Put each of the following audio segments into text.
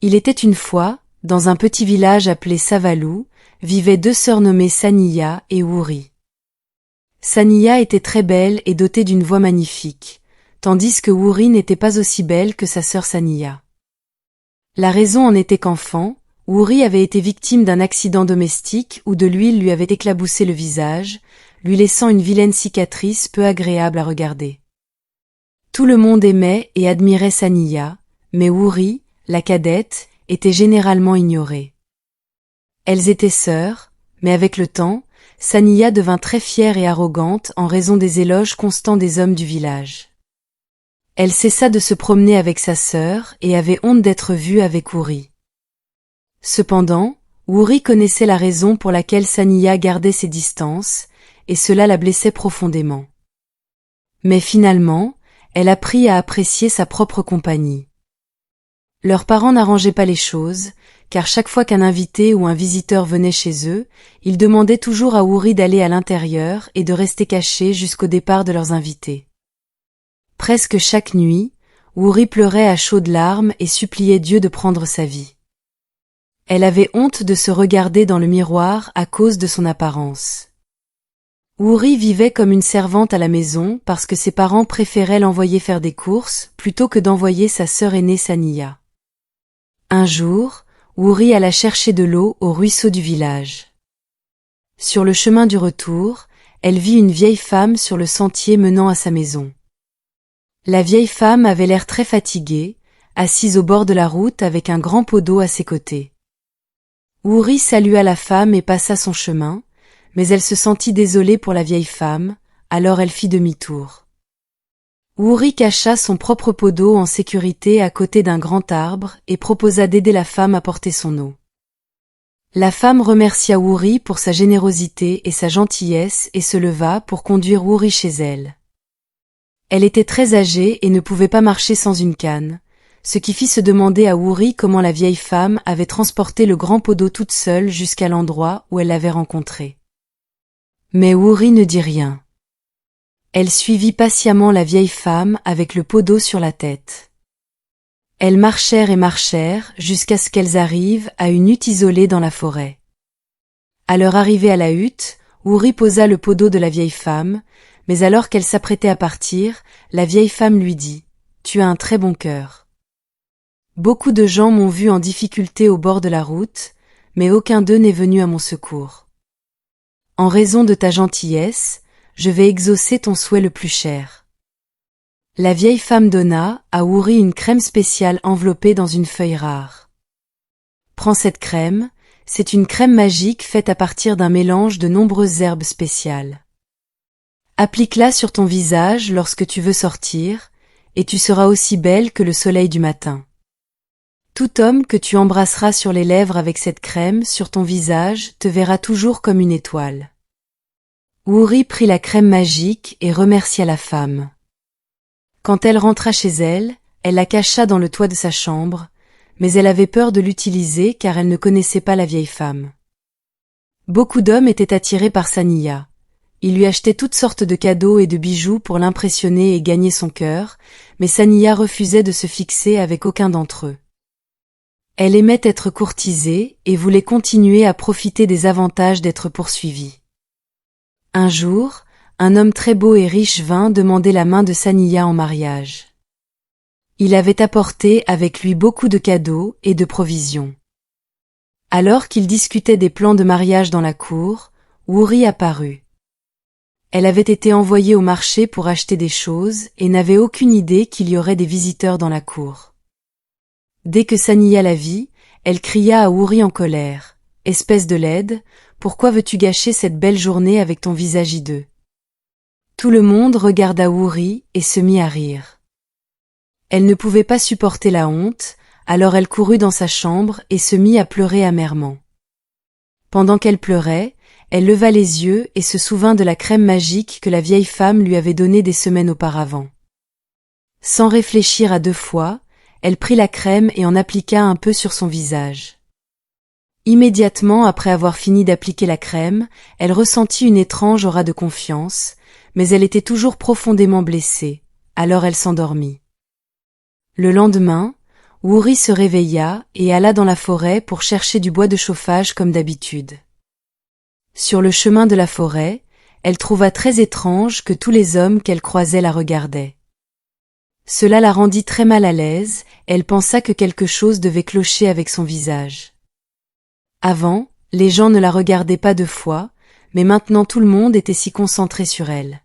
Il était une fois, dans un petit village appelé Savalou, vivaient deux sœurs nommées Saniya et Houri. Saniya était très belle et dotée d'une voix magnifique, tandis que Houri n'était pas aussi belle que sa sœur Saniya. La raison en était qu'enfant, Houri avait été victime d'un accident domestique où de l'huile lui avait éclaboussé le visage, lui laissant une vilaine cicatrice peu agréable à regarder. Tout le monde aimait et admirait Saniya, mais Houri, la cadette, était généralement ignorée. Elles étaient sœurs, mais avec le temps, Saniya devint très fière et arrogante en raison des éloges constants des hommes du village. Elle cessa de se promener avec sa sœur et avait honte d'être vue avec Houri. Cependant, Houri connaissait la raison pour laquelle Saniya gardait ses distances, et cela la blessait profondément. Mais finalement, elle apprit à apprécier sa propre compagnie. Leurs parents n'arrangeaient pas les choses, car chaque fois qu'un invité ou un visiteur venait chez eux, ils demandaient toujours à Houri d'aller à l'intérieur et de rester caché jusqu'au départ de leurs invités. Presque chaque nuit, Houri pleurait à chaudes larmes et suppliait Dieu de prendre sa vie. Elle avait honte de se regarder dans le miroir à cause de son apparence. Houri vivait comme une servante à la maison parce que ses parents préféraient l'envoyer faire des courses plutôt que d'envoyer sa sœur aînée Saniya. Un jour, Houri alla chercher de l'eau au ruisseau du village. Sur le chemin du retour, elle vit une vieille femme sur le sentier menant à sa maison. La vieille femme avait l'air très fatiguée, assise au bord de la route avec un grand pot d'eau à ses côtés. Houri salua la femme et passa son chemin, mais elle se sentit désolée pour la vieille femme, alors elle fit demi-tour. Houri cacha son propre pot d'eau en sécurité à côté d'un grand arbre et proposa d'aider la femme à porter son eau. La femme remercia Houri pour sa générosité et sa gentillesse et se leva pour conduire Houri chez elle. Elle était très âgée et ne pouvait pas marcher sans une canne, ce qui fit se demander à Houri comment la vieille femme avait transporté le grand pot d'eau toute seule jusqu'à l'endroit où elle l'avait rencontré. Mais Houri ne dit rien. Elle suivit patiemment la vieille femme avec le pot d'eau sur la tête. Elles marchèrent et marchèrent jusqu'à ce qu'elles arrivent à une hutte isolée dans la forêt. À leur arrivée à la hutte, Houri posa le pot d'eau de la vieille femme, mais alors qu'elle s'apprêtait à partir, la vieille femme lui dit « Tu as un très bon cœur. Beaucoup de gens m'ont vu en difficulté au bord de la route, mais aucun d'eux n'est venu à mon secours. En raison de ta gentillesse, je vais exaucer ton souhait le plus cher. » La vieille femme donna à Houri une crème spéciale enveloppée dans une feuille rare. « Prends cette crème, c'est une crème magique faite à partir d'un mélange de nombreuses herbes spéciales. Applique-la sur ton visage lorsque tu veux sortir, et tu seras aussi belle que le soleil du matin. Tout homme que tu embrasseras sur les lèvres avec cette crème sur ton visage te verra toujours comme une étoile. » Houri prit la crème magique et remercia la femme. Quand elle rentra chez elle, elle la cacha dans le toit de sa chambre, mais elle avait peur de l'utiliser car elle ne connaissait pas la vieille femme. Beaucoup d'hommes étaient attirés par Saniya. Ils lui achetaient toutes sortes de cadeaux et de bijoux pour l'impressionner et gagner son cœur, mais Saniya refusait de se fixer avec aucun d'entre eux. Elle aimait être courtisée et voulait continuer à profiter des avantages d'être poursuivie. Un jour, un homme très beau et riche vint demander la main de Saniya en mariage. Il avait apporté avec lui beaucoup de cadeaux et de provisions. Alors qu'ils discutaient des plans de mariage dans la cour, Houri apparut. Elle avait été envoyée au marché pour acheter des choses et n'avait aucune idée qu'il y aurait des visiteurs dans la cour. Dès que Saniya la vit, elle cria à Houri en colère. « Espèce de laide, pourquoi veux-tu gâcher cette belle journée avec ton visage hideux ?» Tout le monde regarda Houri et se mit à rire. Elle ne pouvait pas supporter la honte, alors elle courut dans sa chambre et se mit à pleurer amèrement. Pendant qu'elle pleurait, elle leva les yeux et se souvint de la crème magique que la vieille femme lui avait donnée des semaines auparavant. Sans réfléchir à deux fois, elle prit la crème et en appliqua un peu sur son visage. Immédiatement après avoir fini d'appliquer la crème, elle ressentit une étrange aura de confiance, mais elle était toujours profondément blessée, alors elle s'endormit. Le lendemain, Woori se réveilla et alla dans la forêt pour chercher du bois de chauffage comme d'habitude. Sur le chemin de la forêt, elle trouva très étrange que tous les hommes qu'elle croisait la regardaient. Cela la rendit très mal à l'aise, elle pensa que quelque chose devait clocher avec son visage. Avant, les gens ne la regardaient pas deux fois, mais maintenant tout le monde était si concentré sur elle.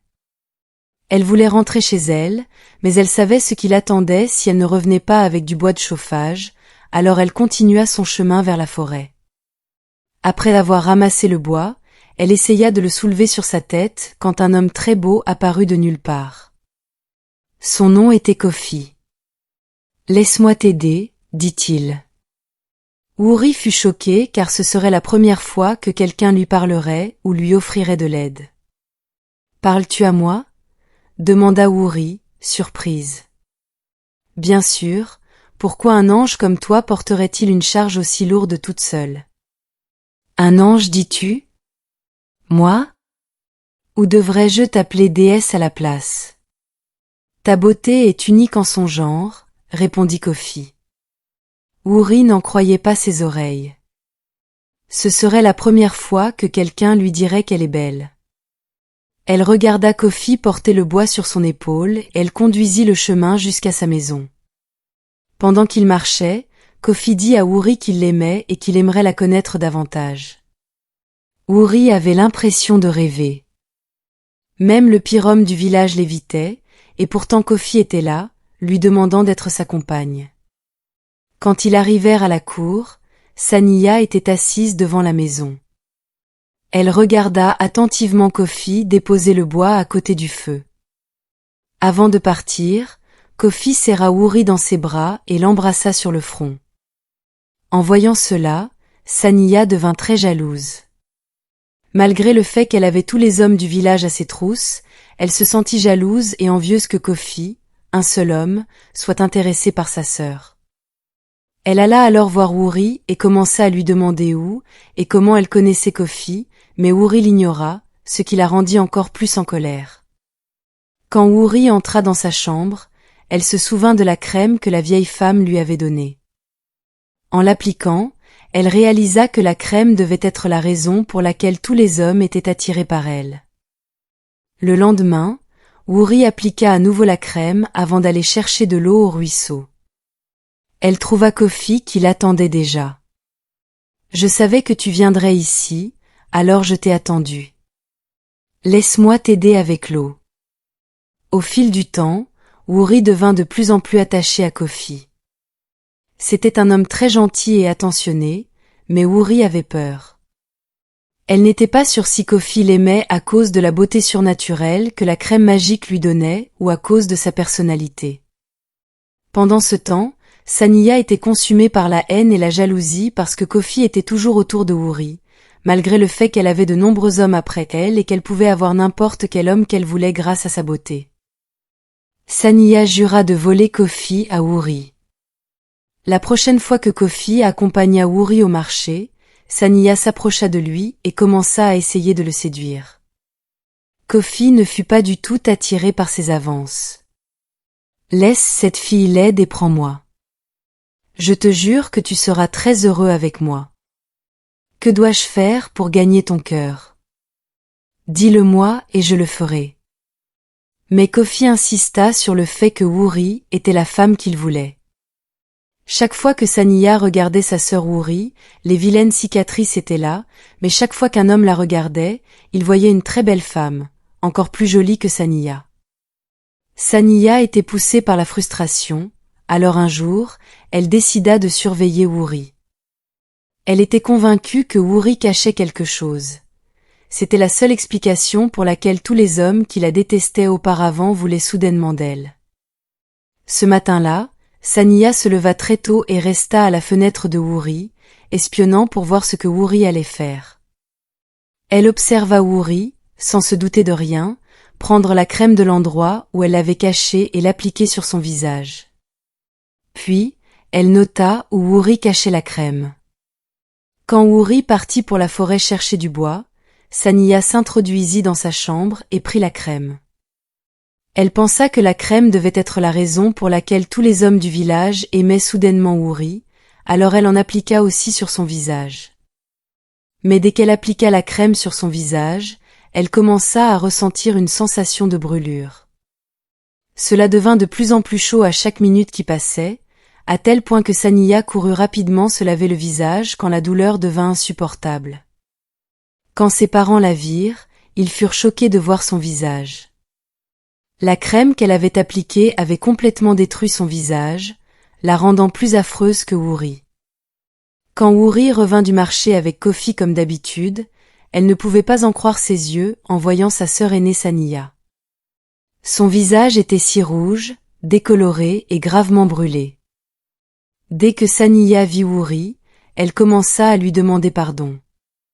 Elle voulait rentrer chez elle, mais elle savait ce qui l'attendait si elle ne revenait pas avec du bois de chauffage, alors elle continua son chemin vers la forêt. Après avoir ramassé le bois, elle essaya de le soulever sur sa tête quand un homme très beau apparut de nulle part. Son nom était Kofi. « Laisse-moi t'aider, dit-il. » Woori fut choquée car ce serait la première fois que quelqu'un lui parlerait ou lui offrirait de l'aide. « Parles-tu à moi ?» demanda Woori, surprise. « Bien sûr, pourquoi un ange comme toi porterait-il une charge aussi lourde toute seule ? » « Un ange, dis-tu ? Moi ? Ou devrais-je t'appeler déesse à la place ? Ta beauté est unique en son genre, répondit Kofi. Woori n'en croyait pas ses oreilles. Ce serait la première fois que quelqu'un lui dirait qu'elle est belle. Elle regarda Kofi porter le bois sur son épaule et elle conduisit le chemin jusqu'à sa maison. Pendant qu'il marchait, Kofi dit à Woori qu'il l'aimait et qu'il aimerait la connaître davantage. Woori avait l'impression de rêver. Même le pire homme du village l'évitait, et pourtant Kofi était là, lui demandant d'être sa compagne. Quand ils arrivèrent à la cour, Saniya était assise devant la maison. Elle regarda attentivement Kofi déposer le bois à côté du feu. Avant de partir, Kofi serra Woori dans ses bras et l'embrassa sur le front. En voyant cela, Saniya devint très jalouse. Malgré le fait qu'elle avait tous les hommes du village à ses trousses, elle se sentit jalouse et envieuse que Kofi, un seul homme, soit intéressé par sa sœur. Elle alla alors voir Woori et commença à lui demander où et comment elle connaissait Kofi, mais Woori l'ignora, ce qui la rendit encore plus en colère. Quand Woori entra dans sa chambre, elle se souvint de la crème que la vieille femme lui avait donnée. En l'appliquant, elle réalisa que la crème devait être la raison pour laquelle tous les hommes étaient attirés par elle. Le lendemain, Woori appliqua à nouveau la crème avant d'aller chercher de l'eau au ruisseau. Elle trouva Kofi qui l'attendait déjà. « Je savais que tu viendrais ici, alors je t'ai attendu. Laisse-moi t'aider avec l'eau. » Au fil du temps, Woori devint de plus en plus attaché à Kofi. C'était un homme très gentil et attentionné, mais Woori avait peur. Elle n'était pas sûre si Kofi l'aimait à cause de la beauté surnaturelle que la crème magique lui donnait ou à cause de sa personnalité. Pendant ce temps, Saniya était consumée par la haine et la jalousie parce que Kofi était toujours autour de Woori, malgré le fait qu'elle avait de nombreux hommes après elle et qu'elle pouvait avoir n'importe quel homme qu'elle voulait grâce à sa beauté. Saniya jura de voler Kofi à Woori. La prochaine fois que Kofi accompagna Woori au marché, Saniya s'approcha de lui et commença à essayer de le séduire. Kofi ne fut pas du tout attiré par ses avances. « Laisse cette fille laide et prends-moi. Je te jure que tu seras très heureux avec moi. Que dois-je faire pour gagner ton cœur ? Dis-le-moi et je le ferai. » Mais Kofi insista sur le fait que Woori était la femme qu'il voulait. Chaque fois que Saniya regardait sa sœur Woori, les vilaines cicatrices étaient là, mais chaque fois qu'un homme la regardait, il voyait une très belle femme, encore plus jolie que Saniya. Saniya était poussée par la frustration, alors un jour, elle décida de surveiller Woori. Elle était convaincue que Woori cachait quelque chose. C'était la seule explication pour laquelle tous les hommes qui la détestaient auparavant voulaient soudainement d'elle. Ce matin-là, Saniya se leva très tôt et resta à la fenêtre de Woori, espionnant pour voir ce que Woori allait faire. Elle observa Woori, sans se douter de rien, prendre la crème de l'endroit où elle l'avait cachée et l'appliquer sur son visage. Puis, elle nota où Woori cachait la crème. Quand Woori partit pour la forêt chercher du bois, Saniya s'introduisit dans sa chambre et prit la crème. Elle pensa que la crème devait être la raison pour laquelle tous les hommes du village aimaient soudainement Houri, alors elle en appliqua aussi sur son visage. Mais dès qu'elle appliqua la crème sur son visage, elle commença à ressentir une sensation de brûlure. Cela devint de plus en plus chaud à chaque minute qui passait, à tel point que Saniya courut rapidement se laver le visage quand la douleur devint insupportable. Quand ses parents la virent, ils furent choqués de voir son visage. La crème qu'elle avait appliquée avait complètement détruit son visage, la rendant plus affreuse que Houri. Quand Houri revint du marché avec Kofi comme d'habitude, elle ne pouvait pas en croire ses yeux en voyant sa sœur aînée Saniya. Son visage était si rouge, décoloré et gravement brûlé. Dès que Saniya vit Houri, elle commença à lui demander pardon.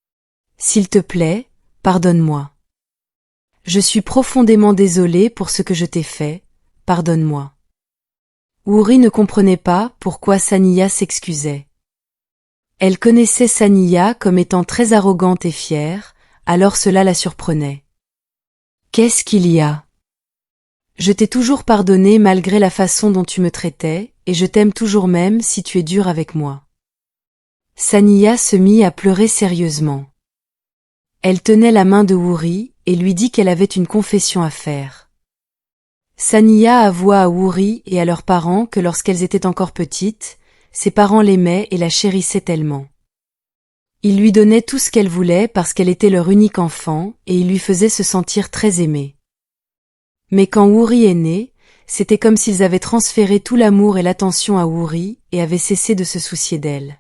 « S'il te plaît, pardonne-moi. Je suis profondément désolée pour ce que je t'ai fait, pardonne-moi. » Houri ne comprenait pas pourquoi Saniya s'excusait. Elle connaissait Saniya comme étant très arrogante et fière, alors cela la surprenait. « Qu'est-ce qu'il y a ? Je t'ai toujours pardonné malgré la façon dont tu me traitais, et je t'aime toujours même si tu es dur avec moi. » Saniya se mit à pleurer sérieusement. Elle tenait la main de Houri et lui dit qu'elle avait une confession à faire. Saniya avoua à Houri et à leurs parents que lorsqu'elles étaient encore petites, ses parents l'aimaient et la chérissaient tellement. Ils lui donnaient tout ce qu'elle voulait parce qu'elle était leur unique enfant et ils lui faisaient se sentir très aimée. Mais quand Houri est né, c'était comme s'ils avaient transféré tout l'amour et l'attention à Houri et avaient cessé de se soucier d'elle.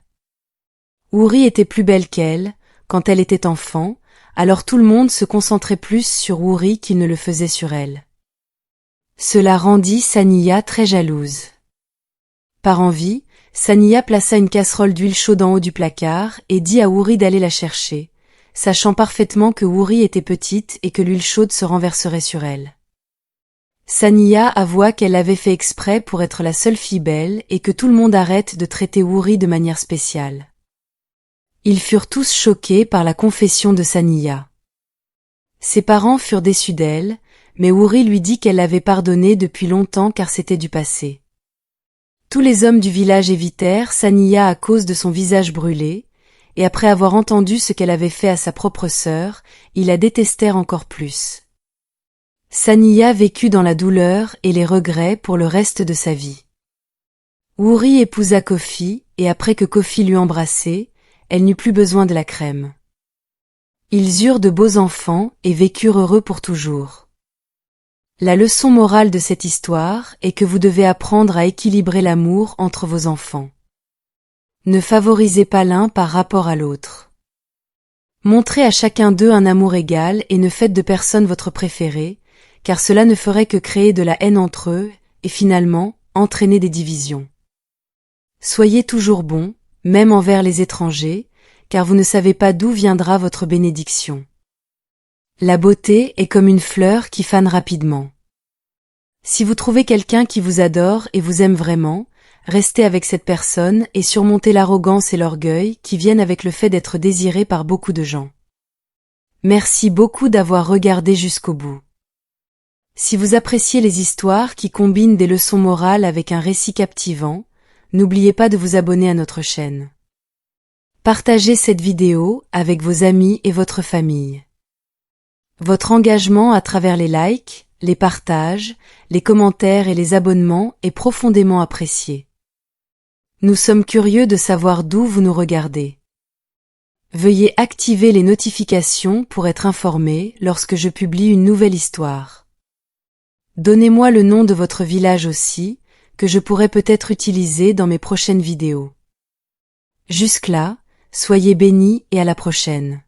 Houri était plus belle qu'elle, quand elle était enfant, alors tout le monde se concentrait plus sur Houri qu'il ne le faisait sur elle. Cela rendit Saniya très jalouse. Par envie, Saniya plaça une casserole d'huile chaude en haut du placard et dit à Houri d'aller la chercher, sachant parfaitement que Houri était petite et que l'huile chaude se renverserait sur elle. Saniya avoua qu'elle l'avait fait exprès pour être la seule fille belle et que tout le monde arrête de traiter Houri de manière spéciale. Ils furent tous choqués par la confession de Saniya. Ses parents furent déçus d'elle, mais Houri lui dit qu'elle l'avait pardonné depuis longtemps car c'était du passé. Tous les hommes du village évitèrent Saniya à cause de son visage brûlé, et après avoir entendu ce qu'elle avait fait à sa propre sœur, ils la détestèrent encore plus. Saniya vécut dans la douleur et les regrets pour le reste de sa vie. Houri épousa Kofi, et après que Kofi l'eut embrassée, elle n'eut plus besoin de la crème. Ils eurent de beaux enfants et vécurent heureux pour toujours. La leçon morale de cette histoire est que vous devez apprendre à équilibrer l'amour entre vos enfants. Ne favorisez pas l'un par rapport à l'autre. Montrez à chacun d'eux un amour égal et ne faites de personne votre préféré, car cela ne ferait que créer de la haine entre eux et finalement entraîner des divisions. Soyez toujours bons, même envers les étrangers, car vous ne savez pas d'où viendra votre bénédiction. La beauté est comme une fleur qui fane rapidement. Si vous trouvez quelqu'un qui vous adore et vous aime vraiment, restez avec cette personne et surmontez l'arrogance et l'orgueil qui viennent avec le fait d'être désiré par beaucoup de gens. Merci beaucoup d'avoir regardé jusqu'au bout. Si vous appréciez les histoires qui combinent des leçons morales avec un récit captivant, n'oubliez pas de vous abonner à notre chaîne. Partagez cette vidéo avec vos amis et votre famille. Votre engagement à travers les likes, les partages, les commentaires et les abonnements est profondément apprécié. Nous sommes curieux de savoir d'où vous nous regardez. Veuillez activer les notifications pour être informé lorsque je publie une nouvelle histoire. Donnez-moi le nom de votre village aussi, que je pourrais peut-être utiliser dans mes prochaines vidéos. Jusque-là, soyez bénis et à la prochaine.